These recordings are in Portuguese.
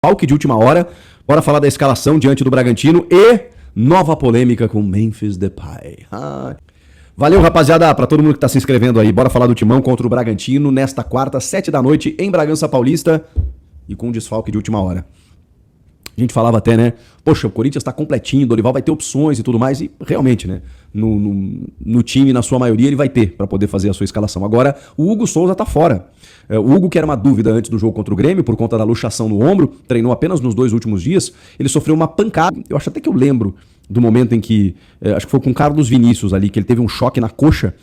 desfalque de última hora. Bora falar da escalação diante do Bragantino e nova polêmica com Memphis Depay. Valeu, rapaziada, pra todo mundo que tá se inscrevendo aí. Bora falar do Timão contra o Bragantino nesta quarta, 7 da noite, em Bragança Paulista e com desfalque de última hora. A gente falava até, né? Poxa, o Corinthians tá completinho, o Dorival vai ter opções e tudo mais. E realmente, né? No time, na sua maioria, ele vai ter para poder fazer a sua escalação. Agora, o Hugo Souza tá fora. O Hugo, que era uma dúvida antes do jogo contra o Grêmio, por conta da luxação no ombro, treinou apenas nos 2 últimos dias. Ele sofreu uma pancada. Eu acho até que eu lembro do momento em que, acho que foi com o Carlos Vinícius ali, que ele teve um choque na coxa.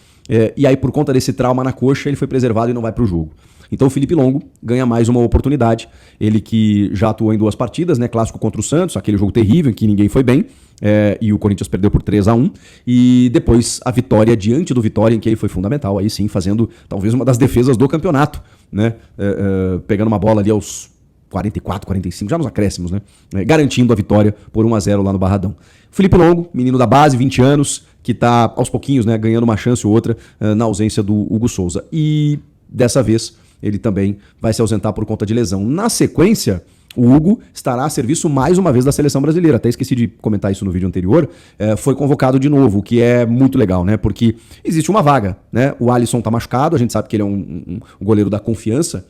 E aí, por conta desse trauma na coxa, ele foi preservado e não vai pro jogo. Então o Felipe Longo ganha mais uma oportunidade. Ele que já atuou em 2 partidas, né? Clássico contra o Santos, aquele jogo terrível em que ninguém foi bem. E o Corinthians perdeu por 3-1. E depois a vitória diante do Vitória, em que ele foi fundamental, aí sim, fazendo talvez uma das defesas do campeonato, né? Pegando uma bola ali aos 44, 45, já nos acréscimos, né? Garantindo a vitória por 1-0 lá no Barradão. Felipe Longo, menino da base, 20 anos, que tá aos pouquinhos, né? Ganhando uma chance ou outra na ausência do Hugo Souza. E dessa vez ele também vai se ausentar por conta de lesão. Na sequência, o Hugo estará a serviço mais uma vez da seleção brasileira. Até esqueci de comentar isso no vídeo anterior. Foi convocado de novo, o que é muito legal, né? Porque existe uma vaga, né? O Alisson tá machucado, a gente sabe que ele é um goleiro da confiança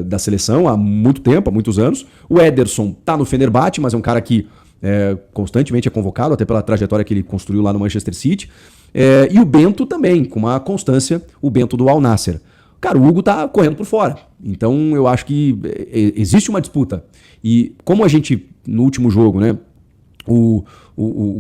da seleção há muito tempo, há muitos anos. O Ederson tá no Fenerbahçe, mas é um cara que constantemente é convocado, até pela trajetória que ele construiu lá no Manchester City. E o Bento também, com uma constância, o Bento do Al Nassr. Cara, o Hugo tá correndo por fora. Então eu acho que existe uma disputa. E como a gente, no último jogo, né,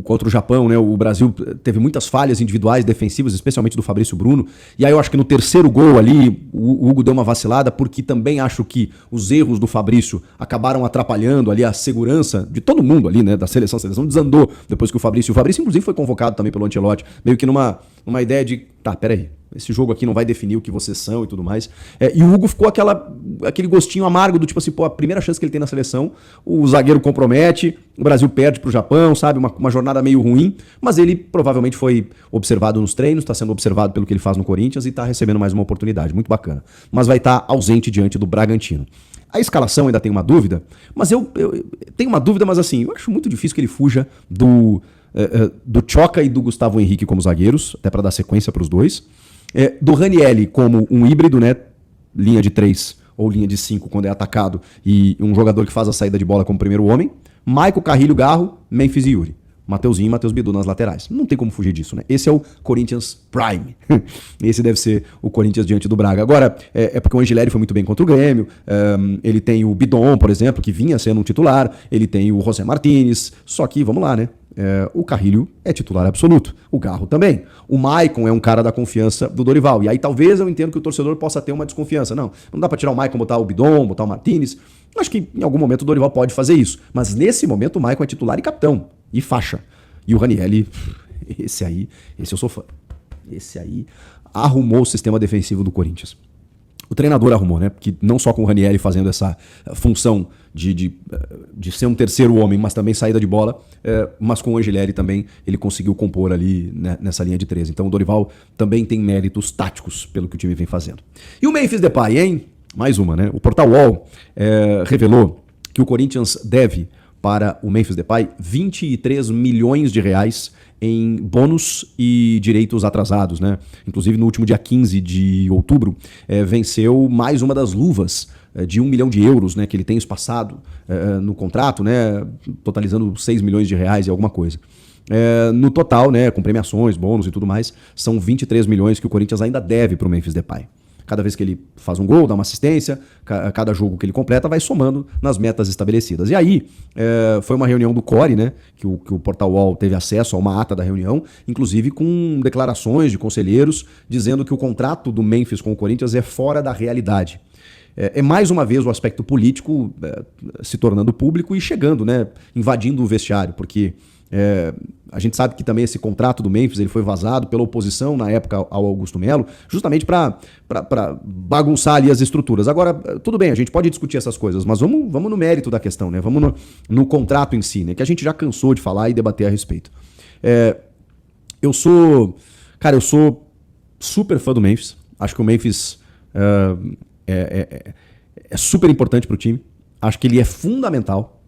contra o Japão, né, o Brasil teve muitas falhas individuais defensivas, especialmente do Fabrício Bruno. E aí eu acho que no terceiro gol ali, o Hugo deu uma vacilada, porque também acho que os erros do Fabrício acabaram atrapalhando ali a segurança de todo mundo ali, né, da seleção. A seleção desandou depois que o Fabrício inclusive foi convocado também pelo Ancelotti, meio que numa ideia de, peraí, esse jogo aqui não vai definir o que vocês são e tudo mais. E o Hugo ficou aquele gostinho amargo do tipo assim, a primeira chance que ele tem na seleção, o zagueiro compromete, o Brasil perde pro Japão, sabe? Uma jornada meio ruim, mas ele provavelmente foi observado nos treinos, está sendo observado pelo que ele faz no Corinthians e está recebendo mais uma oportunidade, muito bacana. Mas vai estar ausente diante do Bragantino. A escalação ainda tem uma dúvida, mas eu tenho uma dúvida, mas assim, eu acho muito difícil que ele fuja do Tchoca e do Gustavo Henrique como zagueiros, até para dar sequência para os dois. Do Ranieri como um híbrido, né? Linha de 3 ou linha de 5 quando é atacado, e um jogador que faz a saída de bola como primeiro homem. Maico, Carrilho, Garro, Memphis e Yuri. Mateuzinho e Matheus Bidu nas laterais. Não tem como fugir disso, né? Esse é o Corinthians Prime. Esse deve ser o Corinthians diante do Braga. Agora, porque o Angileri foi muito bem contra o Grêmio. Ele tem o Bidon, por exemplo, que vinha sendo um titular. Ele tem o José Martínez. Só que, vamos lá, né? O Carrilho é titular absoluto. O Garro também. O Maicon é um cara da confiança do Dorival. E aí talvez eu entendo que o torcedor possa ter uma desconfiança. Não dá pra tirar o Maicon, botar o Bidon, botar o Martínez. Acho que em algum momento o Dorival pode fazer isso. Mas nesse momento o Maicon é titular e capitão. E faixa. E o Ranieri, esse eu sou fã. Esse aí arrumou o sistema defensivo do Corinthians. O treinador arrumou, né? Porque não só com o Ranieri fazendo essa função de ser um terceiro homem, mas também saída de bola, mas com o Angileri também ele conseguiu compor ali, né, nessa linha de 13. Então o Dorival também tem méritos táticos pelo que o time vem fazendo. E o Memphis Depay, hein? Mais uma, né? O Portal UOL revelou que o Corinthians deve para o Memphis Depay 23 milhões de reais em bônus e direitos atrasados, né? Inclusive no último dia 15 de outubro venceu mais uma das luvas de 1 milhão de euros, né, que ele tem espaçado no contrato, né, totalizando 6 milhões de reais e alguma coisa. No total, né, com premiações, bônus e tudo mais, são 23 milhões que o Corinthians ainda deve para o Memphis Depay. Cada vez que ele faz um gol, dá uma assistência, cada jogo que ele completa vai somando nas metas estabelecidas. E aí, foi uma reunião do CORE, né, que o Portal UOL teve acesso a uma ata da reunião, inclusive com declarações de conselheiros dizendo que o contrato do Memphis com o Corinthians é fora da realidade. Mais uma vez o aspecto político se tornando público e chegando, né, invadindo o vestiário, porque a gente sabe que também esse contrato do Memphis ele foi vazado pela oposição na época ao Augusto Melo, justamente para bagunçar ali as estruturas. Agora, tudo bem, a gente pode discutir essas coisas, mas vamos no mérito da questão, né? Vamos no contrato em si, né? Que a gente já cansou de falar e debater a respeito. Eu sou super fã do Memphis. Acho que o Memphis é super importante para o time. Acho que ele é fundamental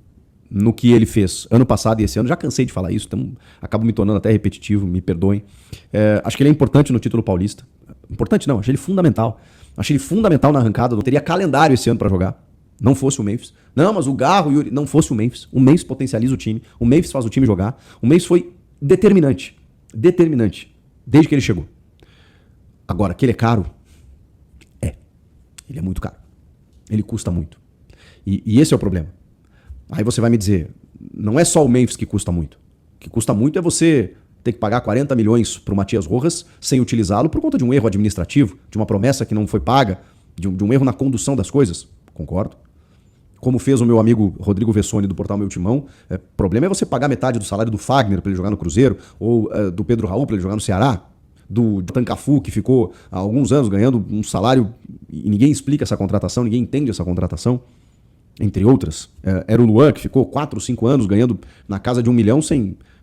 no que ele fez ano passado e esse ano. Já cansei de falar isso, então acabo me tornando até repetitivo, me perdoem. Acho que ele é importante no título paulista. Importante não, achei ele fundamental. Achei ele fundamental na arrancada. Não teria calendário esse ano para jogar. Não fosse o Memphis. Não, mas o Garro e o Yuri... Não fosse o Memphis. O Memphis potencializa o time. O Memphis faz o time jogar. O Memphis foi determinante. Determinante. Desde que ele chegou. Agora, que ele é caro? Ele é muito caro. Ele custa muito. E esse é o problema. Aí você vai me dizer, não é só o Memphis que custa muito. O que custa muito é você ter que pagar 40 milhões para o Matias Rojas sem utilizá-lo por conta de um erro administrativo, de uma promessa que não foi paga, de um erro na condução das coisas. Concordo. Como fez o meu amigo Rodrigo Vessoni do portal Meu Timão, o problema é você pagar metade do salário do Fagner para ele jogar no Cruzeiro, ou do Pedro Raul para ele jogar no Ceará, do Tancafu, que ficou há alguns anos ganhando um salário e ninguém explica essa contratação, ninguém entende essa contratação, entre outras. Era o Luan, que ficou 4 ou 5 anos ganhando na casa de 1 milhão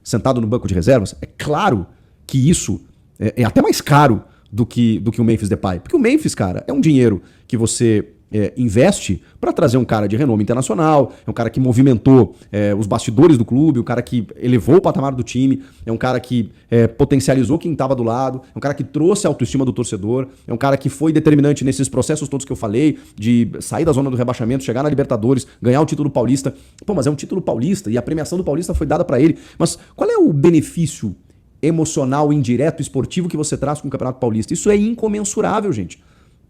sentado no banco de reservas. É claro que isso é até mais caro do que o Memphis Depay. Porque o Memphis, cara, é um dinheiro que você investe para trazer um cara de renome internacional, é um cara que movimentou os bastidores do clube, um cara que elevou o patamar do time, é um cara que potencializou quem estava do lado, é um cara que trouxe a autoestima do torcedor, é um cara que foi determinante nesses processos todos que eu falei, de sair da zona do rebaixamento, chegar na Libertadores, ganhar o título paulista. Pô, mas é um título paulista e a premiação do paulista foi dada para ele. Mas qual é o benefício emocional, indireto, esportivo que você traz com o Campeonato Paulista? Isso é incomensurável, gente.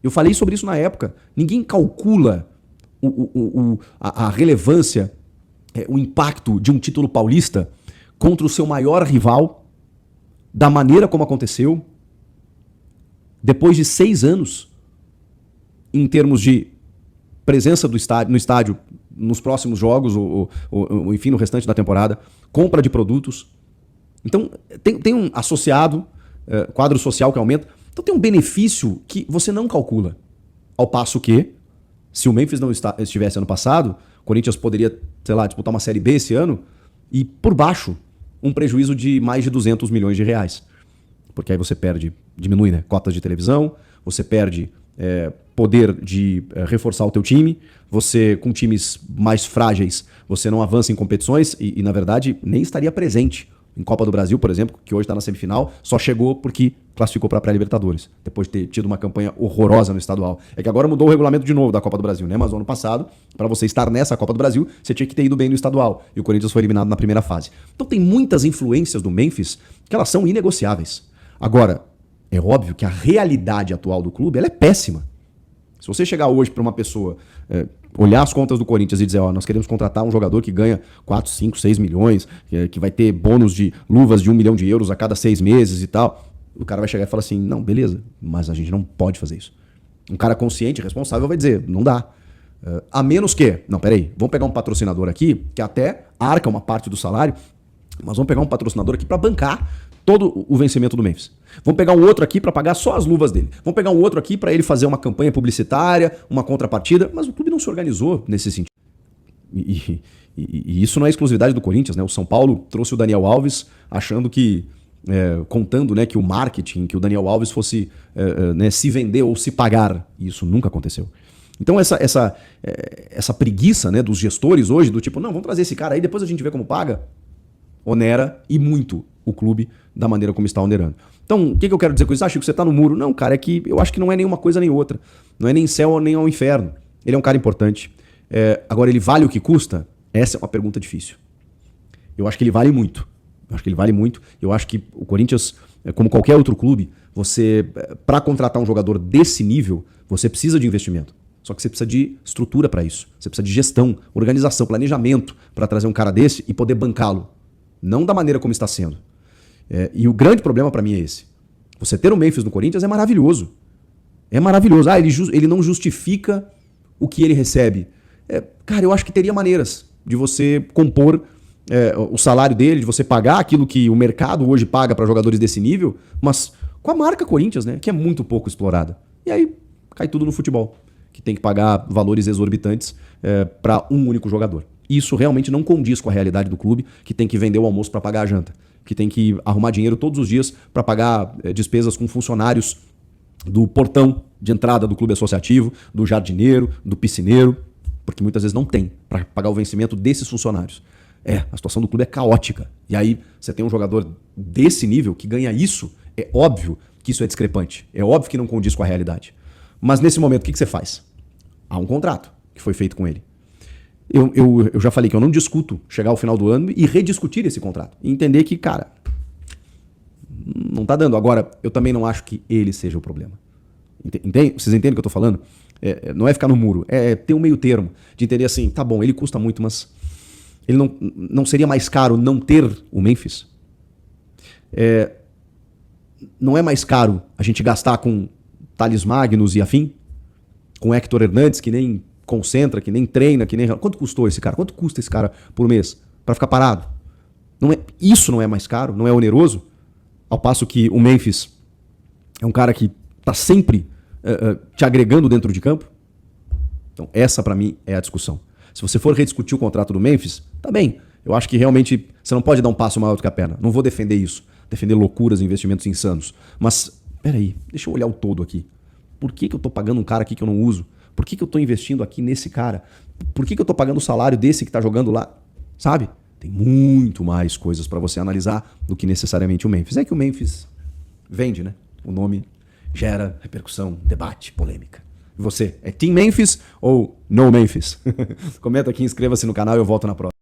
Eu falei sobre isso na época. Ninguém calcula a relevância, o impacto de um título paulista contra o seu maior rival, da maneira como aconteceu, depois de 6 anos, em termos de presença no estádio nos próximos jogos, ou enfim, no restante da temporada, compra de produtos. Então, tem um associado, quadro social que aumenta. Então tem um benefício que você não calcula. Ao passo que, se o Memphis não estivesse ano passado, o Corinthians poderia, sei lá, disputar uma Série B esse ano e, por baixo, um prejuízo de mais de 200 milhões de reais. Porque aí você diminui, né, cotas de televisão, você perde poder de reforçar o teu time, você, com times mais frágeis, você não avança em competições e na verdade, nem estaria presente. Em Copa do Brasil, por exemplo, que hoje está na semifinal, só chegou porque classificou para a pré-Libertadores, depois de ter tido uma campanha horrorosa no estadual. É que agora mudou o regulamento de novo da Copa do Brasil, né? Mas no ano passado, para você estar nessa Copa do Brasil, você tinha que ter ido bem no estadual. E o Corinthians foi eliminado na primeira fase. Então tem muitas influências do Memphis que elas são inegociáveis. Agora, é óbvio que a realidade atual do clube ela é péssima. Se você chegar hoje para uma pessoa, olhar as contas do Corinthians e dizer, nós queremos contratar um jogador que ganha 4, 5, 6 milhões, que vai ter bônus de luvas de 1 milhão de euros a cada 6 meses e tal, o cara vai chegar e falar assim, não, beleza, mas a gente não pode fazer isso. Um cara consciente, responsável vai dizer, não dá. A menos que, não, peraí, vamos pegar um patrocinador aqui, que até arca uma parte do salário, mas vamos pegar um patrocinador aqui para bancar todo o vencimento do Memphis. Vamos pegar um outro aqui para pagar só as luvas dele. Vamos pegar um outro aqui para ele fazer uma campanha publicitária, uma contrapartida, mas o clube não se organizou nesse sentido. E isso não é exclusividade do Corinthians, né? O São Paulo trouxe o Daniel Alves achando que, contando, né, que o marketing, que o Daniel Alves fosse se vender ou se pagar. E isso nunca aconteceu. Então essa preguiça, né, dos gestores hoje, do tipo, não, vamos trazer esse cara aí, depois a gente vê como paga, onera e muito o clube da maneira como está onerando. Então, o que eu quero dizer com isso? Chico, você está no muro. Não, cara, é que eu acho que não é nenhuma coisa nem outra. Não é nem céu nem ao inferno. Ele é um cara importante. Agora, ele vale o que custa? Essa é uma pergunta difícil. Eu acho que ele vale muito. Eu acho que o Corinthians, como qualquer outro clube, você, para contratar um jogador desse nível, você precisa de investimento. Só que você precisa de estrutura para isso. Você precisa de gestão, organização, planejamento para trazer um cara desse e poder bancá-lo. Não da maneira como está sendo. E o grande problema para mim é esse. Você ter o Memphis no Corinthians é maravilhoso. É maravilhoso. Ele não justifica o que ele recebe. Cara, eu acho que teria maneiras de você compor o salário dele, de você pagar aquilo que o mercado hoje paga para jogadores desse nível, mas com a marca Corinthians, né, que é muito pouco explorada. E aí cai tudo no futebol, que tem que pagar valores exorbitantes para um único jogador. Isso realmente não condiz com a realidade do clube, que tem que vender o almoço para pagar a janta, que tem que arrumar dinheiro todos os dias para pagar despesas com funcionários do portão de entrada do clube associativo, do jardineiro, do piscineiro. porque muitas vezes não tem para pagar o vencimento desses funcionários. A situação do clube é caótica. E aí você tem um jogador desse nível que ganha isso, é óbvio que isso é discrepante. É óbvio que não condiz com a realidade. Mas nesse momento, o que você faz? Há um contrato que foi feito com ele. Eu já falei que eu não discuto chegar ao final do ano e rediscutir esse contrato. E entender que, cara, não tá dando. Agora, eu também não acho que ele seja o problema. Entende? Vocês entendem o que eu tô falando? Não é ficar no muro. É ter um meio termo. De entender assim, tá bom, ele custa muito, mas ele não seria mais caro não ter o Memphis? Não é mais caro a gente gastar com Thales Magnus e afim? Com Héctor Hernandes, que nem concentra, que nem treina, que nem... Quanto custou esse cara? Quanto custa esse cara por mês para ficar parado? Isso não é mais caro? Não é oneroso? Ao passo que o Memphis é um cara que está sempre te agregando dentro de campo? Então essa para mim é a discussão. Se você for rediscutir o contrato do Memphis, tá bem. Eu acho que realmente você não pode dar um passo maior do que a perna. Não vou defender isso. Defender loucuras e investimentos insanos. Mas, peraí, deixa eu olhar o todo aqui. Por que eu estou pagando um cara aqui que eu não uso? Por que eu estou investindo aqui nesse cara? Por que eu estou pagando o salário desse que está jogando lá? Sabe? Tem muito mais coisas para você analisar do que necessariamente o Memphis. É que o Memphis vende, né? O nome gera repercussão, debate, polêmica. E você, é Team Memphis ou No Memphis? Comenta aqui, inscreva-se no canal e eu volto na próxima.